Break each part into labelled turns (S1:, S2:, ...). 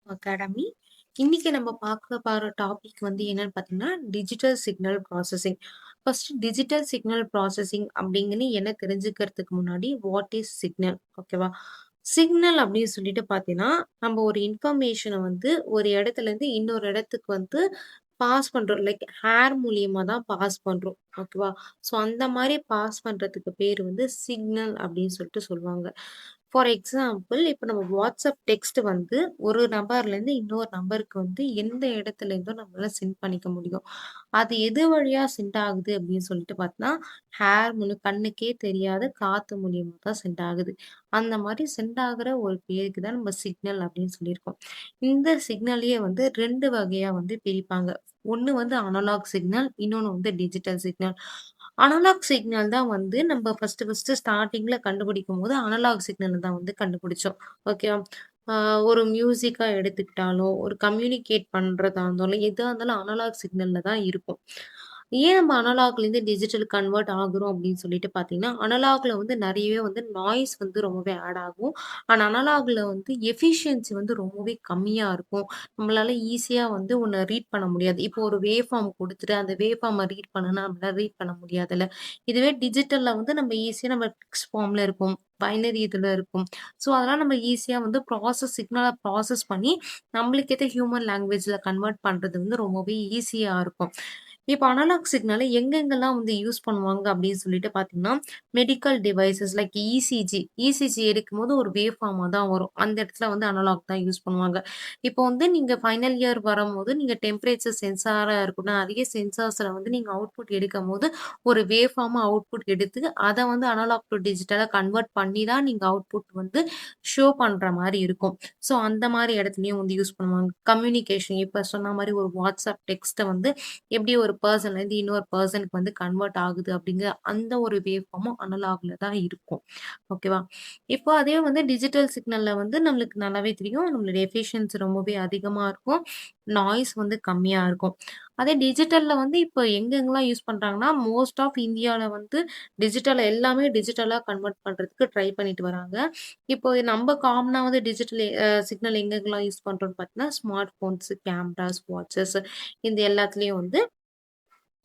S1: Academy. இன்னைக்கு நம்ம பார்க்க போற டாபிக் வந்து என்னன்னு பார்த்தீங்கன்னா, digital signal processing. First digital signal processing அப்படிங்கன்னு என்ன தெரிஞ்சுக்கிறதுக்கு முன்னாடி, வாட் இஸ் சிக்னல்? ஓகேவா? சிக்னல் அப்படின்னு சொல்லிட்டு பார்த்தீங்கன்னா, நம்ம ஒரு இன்ஃபர்மேஷன வந்து ஒரு இடத்துலேருந்து இன்னொரு இடத்துக்கு வந்து பாஸ் பண்றோம். லைக் ஏர் மூலியமா தான் பாஸ் பண்றோம். ஓகேவா? ஸோ அந்த மாரி பாஸ் பண்றதுக்கு பேரு வந்து சிக்னல் அப்படின்னு சொல்லிட்டு சொல்லுவாங்க. ஃபார் எக்ஸாம்பிள், இப்ப நம்ம வாட்ஸ்அப் டெக்ஸ்ட் வந்து ஒரு நபர்லேருந்து இன்னொரு நபருக்கு வந்து எந்த இடத்துல இருந்தோ நம்மளால சென்ட் பண்ணிக்க முடியும். அது எது வழியா சென்ட் ஆகுது அப்படின்னு சொல்லிட்டு பார்த்தீங்கன்னா, ஹேர் மூலம் கண்ணுக்கே தெரியாத காத்து மூலியமா தான் சென்ட் ஆகுது. அந்த மாரி சென்ட் ஆகுற ஒரு பேருக்கு தான் நம்ம சிக்னல் அப்படின்னு சொல்லியிருக்கோம். இந்த சிக்னலயே வந்து 2 வகையா வந்து பிரிப்பாங்க. ஒண்ணு வந்து அனலாக் சிக்னல், இன்னொன்னு வந்து டிஜிட்டல் சிக்னல். அனலாக் சிக்னல் தான் வந்து நம்ம ஃபர்ஸ்ட்டு ஸ்டார்ட்டிங்ல கண்டுபிடிக்கும்போது அனலாக் சிக்னல் தான் வந்து கண்டுபிடிச்சோம். ஓகேவா? ஆ ஒரு மியூசிக்கா எடுத்துக்கிட்டாலும், ஒரு கம்யூனிகேட் பண்றதா இருந்தாலும், எதா இருந்தாலும் அனலாக் சிக்னல்ல தான் இருக்கும். ஏன் நம்ம அனலாக்லேருந்து டிஜிட்டல் கன்வெர்ட் ஆகுறோம் அப்படின்னு சொல்லிட்டு பார்த்தீங்கன்னா, அனலாக்ல வந்து நெறையவே வந்து நாய்ஸ் வந்து ரொம்பவே ஆட் ஆகும். ஆனா அனலாக்ல வந்து எஃபிஷியன்சி வந்து ரொம்பவே கம்மியா இருக்கும். நம்மளால ஈஸியா வந்து ஒண்ண ரீட் பண்ண முடியாது. இப்போ ஒரு வேவ் ஃபார்ம் குடுத்துட்டு, அந்த வேவ் ஃபார்ம ரீட் பண்ணுனா நம்மளால ரீட் பண்ண முடியாதுல்ல. இதுவே டிஜிட்டல்ல வந்து நம்ம ஈஸியா நம்ம டெக்ஸ்ட் ஃபார்ம்ல இருக்கும். பைனரி இதுல இருக்கும். ஸோ, அதெல்லாம் நம்ம ஈஸியா வந்து சிக்னலா ப்ராசஸ் பண்ணி, நம்மளுக்கு ஏத்த ஹியூமன் லாங்குவேஜ்ல கன்வெர்ட் பண்றது வந்து ரொம்பவே ஈஸியா இருக்கும். இப்ப அனலாக் சிக்னல எங்கெங்கலாம் வந்து யூஸ் பண்ணுவாங்க அப்படின்னு சொல்லிட்டு பார்த்தீங்கன்னா, medical devices like ECG. ECG எடுக்கும்போது ஒரு வேவ் ஃபார்மா தான் வரும். அந்த இடத்துல வந்து அனலாக் தான் யூஸ் பண்ணுவாங்க. இப்போ வந்து நீங்க ஃபைனல் இயர் வரும்போது, நீங்க டெம்பரேச்சர் சென்சாரா இருக்கட்டும், அதிக சென்சார்ஸ்ல வந்து நீங்க அவுட்புட் எடுக்கும்போது, ஒரு வேவ் ஃபார்மா அவுட்புட் எடுத்து, அத வந்து அனலாக் டூ டிஜிட்டலா கன்வெர்ட் பண்ணி தான் நீங்க அவுட்புட் வந்து ஷோ பண்ற மாரி இருக்கும். ஸோ, அந்த மாரி இடத்துலயும் வந்து யூஸ் பண்ணுவாங்க. கம்யூனிகேஷன் இப்ப சொன்ன மாரி ஒரு வாட்ஸ்அப் டெக்ஸ்ட்ட வந்து எப்படி ஒரு பெர்சன்லேருந்து இன்னொரு பெர்சனுக்கு வந்து கன்வெர்ட் ஆகுது அப்படிங்கிற அந்த ஒரு வேவ் ஃபார்மும் அனலாக்ல தான் இருக்கும். ஓகேவா? இப்போ அதே வந்து டிஜிட்டல் சிக்னல்ல வந்து நம்மளுக்கு நல்லாவே தெரியும். நம்மளுடைய எஃபிஷியன்சி ரொம்பவே அதிகமா இருக்கும். நாய்ஸ் வந்து கம்மியா இருக்கும். அதே டிஜிட்டல்ல வந்து இப்போ எங்கெங்கலாம் யூஸ் பண்றாங்கன்னா, மோஸ்ட் ஆஃப் இந்தியால வந்து எல்லாமே டிஜிட்டலா கன்வெர்ட் பண்றதுக்கு ட்ரை பண்ணிட்டு வராங்க. இப்போ நம்ம காமனா வந்து டிஜிட்டல் சிக்னல் எங்கெங்கலாம் யூஸ் பண்றோம்னு பார்த்தீங்கன்னா, ஸ்மார்ட் ஃபோன்ஸ், கேமராஸ், வாட்சஸ் இந்த எல்லாத்துலயும் வந்து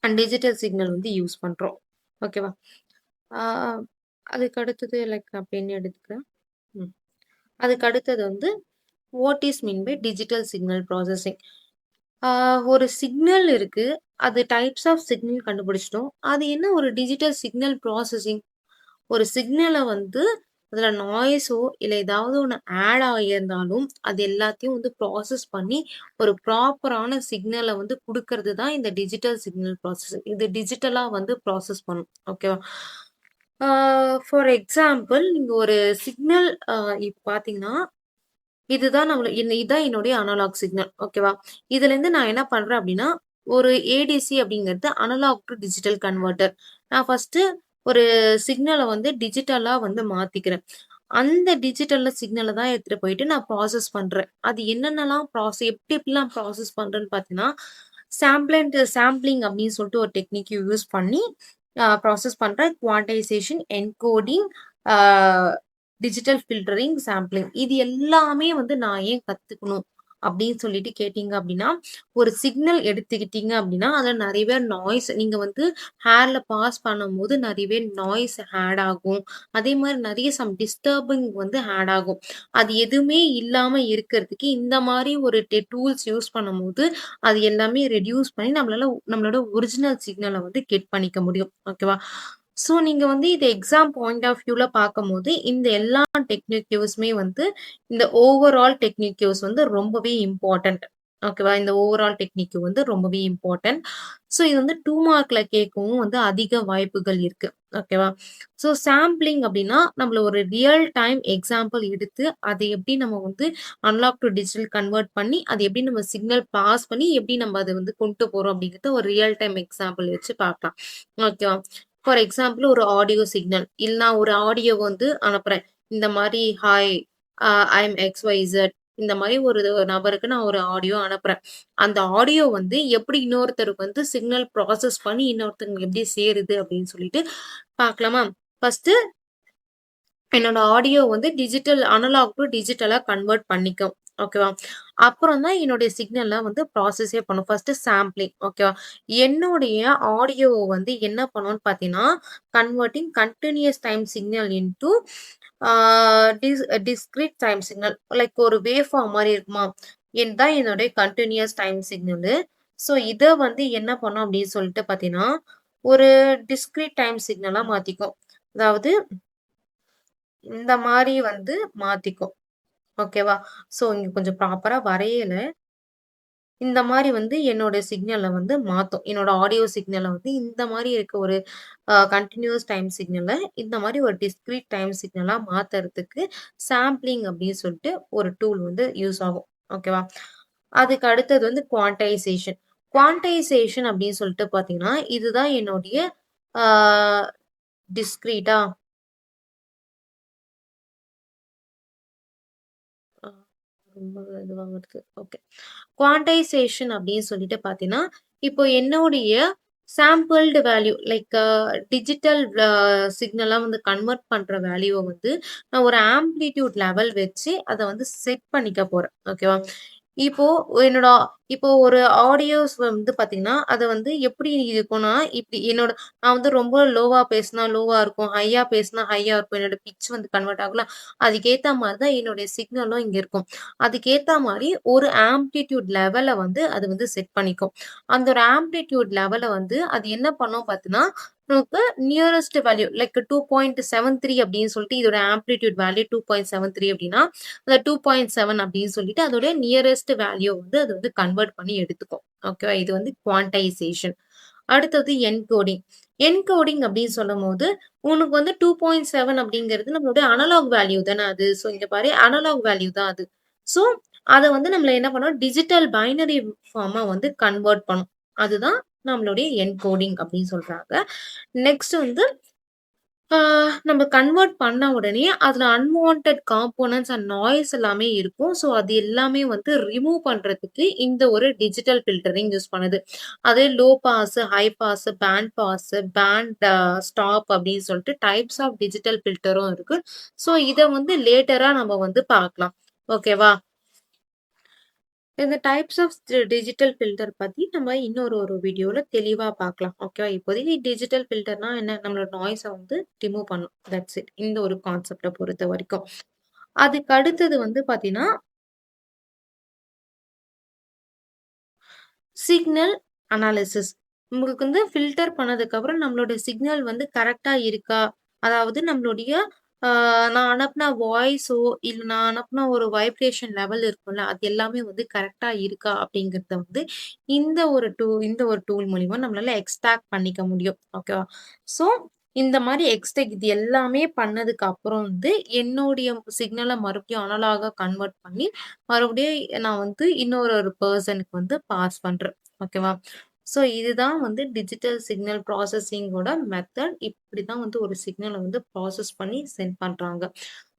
S1: டிஜிட்டல் சிக்னல் வந்து யூஸ் பண்றோம். ஓகேவா? ஆ அதுக்கு அடுத்தது லைக் நான் பென் எடுத்துக்கிறேன். ம். அதுக்கு அடுத்தது வந்து what is mean by digital signal processing. ஆ ஒரு சிக்னல் இருக்கு. அது டைப்ஸ் ஆஃப் சிக்னல் கண்டுபிடிச்சிட்டோம். அது என்ன ஒரு டிஜிட்டல் சிக்னல் ப்ராசஸிங். ஒரு சிக்னல வந்து அதில நாய்ஸோ இல்ல ஏதாவது ஒண்ணு ஆட் ஆகியிருந்தாலும், அது எல்லாத்தையும் வந்து ப்ராசஸ் பண்ணி ஒரு ப்ராப்பரான சிக்னல வந்து குடுக்கறது தான் இந்த டிஜிட்டல் சிக்னல் ப்ராசஸிங். இது டிஜிட்டலா வந்து ப்ராசஸ் பண்ணும். ஓகேவா? ஆ ஃபார் எக்ஸாம்பிள் நீங்க ஒரு சிக்னல் இப்ப பார்த்தீங்கன்னா, இதுதான் இதான் என்னுடைய அனலாக் சிக்னல். ஓகேவா? இதுலேருந்து நான் என்ன பண்றேன் அப்டின்னா, ஒரு ஏடிசி அப்படிங்கிறது அனலாக் டூ டிஜிட்டல் கன்வெர்ட்டர். நான் ஃபர்ஸ்ட்டு ஒரு சிக்னல வந்து டிஜிட்டலா வந்து மாத்திக்கிறேன். அந்த டிஜிட்டல்ல சிக்னல தான் எடுத்துட்டு போயிட்டு நான் ப்ராசஸ் பண்றேன். அது என்னென்னலாம் எப்டி எப்டிலாம் ப்ராசஸ் பண்றேன்னு பார்த்தீங்கன்னா, சாம்பிளிங் அப்படின்னு சொல்லிட்டு ஒரு டெக்னிக் யூஸ் பண்ணி ப்ராசஸ் பண்றேன். குவான்டைசேஷன், என்கோடிங், ஆ டிஜிட்டல் ஃபில்டரிங், சாம்பிளிங் இது எல்லாமே வந்து நான் ஏன் கத்துக்கணும்? அப்படின்னு சொல்லிட்டு கேட்டீங்க அப்படின்னா, ஒரு சிக்னல் எடுத்துக்கிட்டீங்க அப்படின்னா, அதுல நெறையவே நாய்ஸ் நீங்க வந்து ஹேர்ல பாஸ் பண்ணும்போது நெறையவே நாய்ஸ் ஆட் ஆகும். அதே மாரி நெறைய டிஸ்டர்பிங் வந்து ஆட் ஆகும். அது எதுவுமே இல்லாம இருக்கிறதுக்கு இந்த மாரி ஒரு டூல்ஸ் யூஸ் பண்ணும்போது, அது எல்லாமே ரெட்யூஸ் பண்ணி நம்மளோட ஒரிஜினல் சிக்னல வந்து கெட் பண்ணிக்க முடியும். ஓகேவா? ஸோ நீங்க வந்து இத எக்ஸாம் பாயிண்ட் ஆஃப் வியூல பார்க்கும்போது, இந்த எல்லா டெக்னிக்யூஸுமே வந்து இந்த ஓவரால் டெக்னிக்யூஸ் வந்து ரொம்பவே இம்பார்ட்டன்ட். ஓகேவா? இந்த ஓவரால் டெக்னிக் வந்து ரொம்பவே இம்பார்ட்டன்ட். ஸோ இது வந்து 2 மார்க்ல கேட்கவும் வந்து அதிக வாய்ப்புகள் இருக்கு. ஓகேவா? ஸோ சாம்பிளிங் அப்டின்னா, நம்மள ஒரு ரியல் டைம் எக்ஸாம்பிள் எடுத்து, அதை எப்படி நம்ம வந்து அன்லாக் டூ டிஜிட்டல் கன்வெர்ட் பண்ணி, அது எப்படி நம்ம சிக்னல் பாஸ் பண்ணி, எப்படி நம்ம அத வந்து கொண்டு போறோம் அப்படிங்கிறத ஒரு ரியல் டைம் எக்ஸாம்பிள் வச்சு பார்க்கலாம். ஓகேவா? ஃபார் எக்ஸாம்பிள் ஒரு ஆடியோ சிக்னல். இல்ல நான் ஒரு ஆடியோ வந்து அனுப்புறேன். இந்த மாரி ஹாய் ஐ எம் எக்ஸ்.ஒய்.இசட் இந்த மாரி ஒரு நபருக்கு நான் ஒரு ஆடியோ அனுப்புறேன். அந்த ஆடியோ வந்து எப்படி இன்னொருத்தருக்கு வந்து சிக்னல் ப்ராசஸ் பண்ணி இன்னொருத்தங்களுக்கு எப்படி சேருது அப்படின்னு சொல்லிட்டு பார்க்கலாமா? ஃபர்ஸ்ட்டு என்னோட ஆடியோ வந்து அனலாக் டூ டிஜிட்டலா கன்வெர்ட் பண்ணிக்கும். ஓகேவா? அப்புறம் தான் என்னுடைய சிக்னல வந்து ப்ராசஸே பண்ணும். ஃபர்ஸ்ட்டு சாம்பிளிங் ஓகேவா? என்னுடைய ஆடியோவ வந்து என்ன பண்ணும்னு பார்த்தீங்கன்னா, converting continuous time signal into ah discrete time signal. Like ஒரு வேவ் ஃபார்ம் மாரி இருக்குமா? தான் என்னுடைய கன்டினியூயஸ் டைம் சிக்னலு. ஸோ இத வந்து என்ன பண்ணும் அப்படின்னு சொல்லிட்டு பார்த்தீங்கன்னா, ஒரு டிஸ்கிரீட் டைம் சிக்னலா மாத்திக்கும். அதாவது இந்த மாரி வந்து மாத்திக்கும். ஓகேவா? ஸோ இங்க கொஞ்சம் ப்ராப்பரா வரையல. இந்த மாரி வந்து என்னோட சிக்னல வந்து மாத்தும். என்னோட ஆடியோ சிக்னல வந்து இந்த மாரி இருக்க ஒரு கன்டினியூயஸ் டைம் சிக்னல இந்த மாரி ஒரு டிஸ்க்ரீட் டைம் சிக்னலா மாத்துறதுக்கு சாம்பிளிங் அப்படின்னு சொல்லிட்டு ஒரு டூல் வந்து யூஸ் ஆகும். ஓகேவா? அதுக்கு அடுத்தது வந்து குவான்டைசேஷன். குவான்டைசேஷன் அப்படின்னு சொல்லிட்டு பார்த்தீங்கன்னா, இதுதான் என்னுடைய ஆ டிஸ்க்ரீட்டா? ஆ ரொம்ப இதுவா வருது. ஓகே. குவான்டைசேஷன் அப்படின்னு சொல்லிட்டு பார்த்தீங்கன்னா, இப்போ என்னுடைய சாம்பிள்டு வேல்யூ லைக் டிஜிட்டல் சிக்னலா வந்து கன்வெர்ட் பண்ற வேல்யூவ வந்து நான் ஒரு ஆம்ப்ளிட்யூட் லெவல் வச்சு அத வந்து செட் பண்ணிக்க போறேன். ஓகேவா? இப்போ என்னோட இப்போ ஒரு ஆடியோஸ் வந்து பார்த்தீங்கன்னா, அத வந்து எப்படி இருக்கும்னா, இப்டி என்னோட நான் வந்து ரொம்ப லோவா பேசினா லோவா இருக்கும். ஹையா பேசினா ஹையா இருக்கும். என்னோட பிட்ச் வந்து கன்வெர்ட் ஆகும்ல. அதுக்கேத்த மாரி தான் என்னுடைய சிக்னலும் இங்க இருக்கும். அதுக்கேத்தா மாரி ஒரு ஆம்ப்ளிட்யூட் லெவல வந்து அது வந்து செட் பண்ணிக்கும். அந்த ஒரு ஆம்ப்ளிட்யூட் லெவல வந்து அது என்ன பண்ணும் பார்த்தீங்கன்னா, நமக்கு நியரஸ்ட் வேல்யூ லைக் 2.73 அப்படின்னு சொல்லிட்டு இதோட ஆம்ப்ளிட்யூட் வேல்யூ 2.73 அப்படின்னா, அந்த 2.7 அப்படின்னு சொல்லிட்டு அதோட நியரஸ்ட் வேல்யூ வந்து அது வந்து கன்வெர்ட் பண்ணி எடுத்துக்கும். ஓகேவா? இது வந்து குவான்டைசேஷன். அடுத்தது என்கோடிங். என்கோடிங் அப்படின்னு சொல்லும்போது, உனக்கு வந்து 2.7 அப்படிங்கிறது நம்மளுடைய அனலாக் வேல்யூ தானே அது. ஸோ இங்க பாரு அனலாக் வேல்யூ தான் அது. ஸோ அத வந்து நம்மள என்ன பண்ணும், டிஜிட்டல் பைனரி ஃபார்மா வந்து கன்வெர்ட் பண்ணும். அதுதான் நம்மளுடைய என்கோடிங் அப்படின்னு சொல்றாங்க. நெக்ஸ்ட் வந்து ஆ நம்ம கன்வெர்ட் பண்ண உடனே அதுல அன்வான்டட் காம்போனன்ட்ஸ் அண்ட் நாய்ஸ் எல்லாமே இருக்கும். ஸோ அது எல்லாமே வந்து ரிமூவ் பண்றதுக்கு இந்த ஒரு டிஜிட்டல் ஃபில்டரிங் யூஸ் பண்ணுது. அது low pass, high pass, band pass, band stop அப்படின்னு சொல்லிட்டு டைப்ஸ் ஆஃப் டிஜிட்டல் ஃபில்டரும் இருக்கு. ஸோ இத வந்து லேட்டரா நம்ம வந்து பார்க்கலாம். ஓகேவா? இந்த டைப்ஸ் ஆஃப் டிஜிட்டல் ஃபில்டர் பத்தி நம்ம இன்னொரு ஒரு வீடியோல தெளிவா பார்க்கலாம். ஓகேவா? இப்போதைக்கு டிஜிட்டல் ஃபில்டர்னா என்ன? நம்மளோட நாய்ஸ வந்து ரிமூவ் பண்ணும். That's it. இந்த ஒரு கான்செப்ட்ட பொறுத்தவரைக்கும். அதுக்கு அடுத்தது வந்து பார்த்தீங்கன்னா சிக்னல் அனாலிசிஸ். உங்களுக்கு வந்து ஃபில்டர் பண்ணதுக்கப்புறம் நம்மளுடைய சிக்னல் வந்து கரெக்ட்டா இருக்கா? அதாவது நம்மளுடைய ஆ நான் அனுப்புன வாய்ஸோ, இல்ல நான் அனுப்புன ஒரு வைப்ரேஷன் லெவல் இருக்கும்ல, அது எல்லாமே வந்து கரெக்ட்டா இருக்கா? அப்படிங்கிறத வந்து இந்த ஒரு டூல் மூலியமா நம்மளால எக்ஸ்ட்ராக்ட் பண்ணிக்க முடியும். ஓகேவா? ஸோ இந்த மாரி எக்ஸ்ட்ராக்ட் இது எல்லாமே பண்ணதுக்கு அப்புறம் வந்து என்னுடைய சிக்னல மறுபடியும் அனலாகா கன்வெர்ட் பண்ணி மறுபடியும் நான் வந்து இன்னொரு ஒரு பெர்சனுக்கு வந்து பாஸ் பண்றேன். ஓகேவா? ஸோ இதுதான் வந்து டிஜிட்டல் சிக்னல் ப்ராசஸிங்கோட மெத்தட். இப்படிதான் வந்து ஒரு சிக்னல வந்து ப்ராசஸ் பண்ணி சென்ட் பண்றாங்க.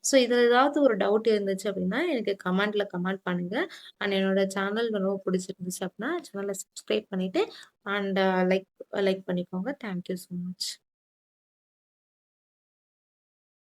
S1: ஸோ இதுல ஏதாவது ஒரு டவுட் இருந்துச்சு அப்படின்னா, எனக்கு கமெண்ட்ல கமெண்ட் பண்ணுங்க. அண்ட் என்னோட சேனல் ரொம்ப பிடிச்சிருந்துச்சு அப்படின்னா, சேனல சப்ஸ்கிரைப் பண்ணிட்டு அண்ட் லைக் லைக் பண்ணிக்கோங்க. Thank you so much.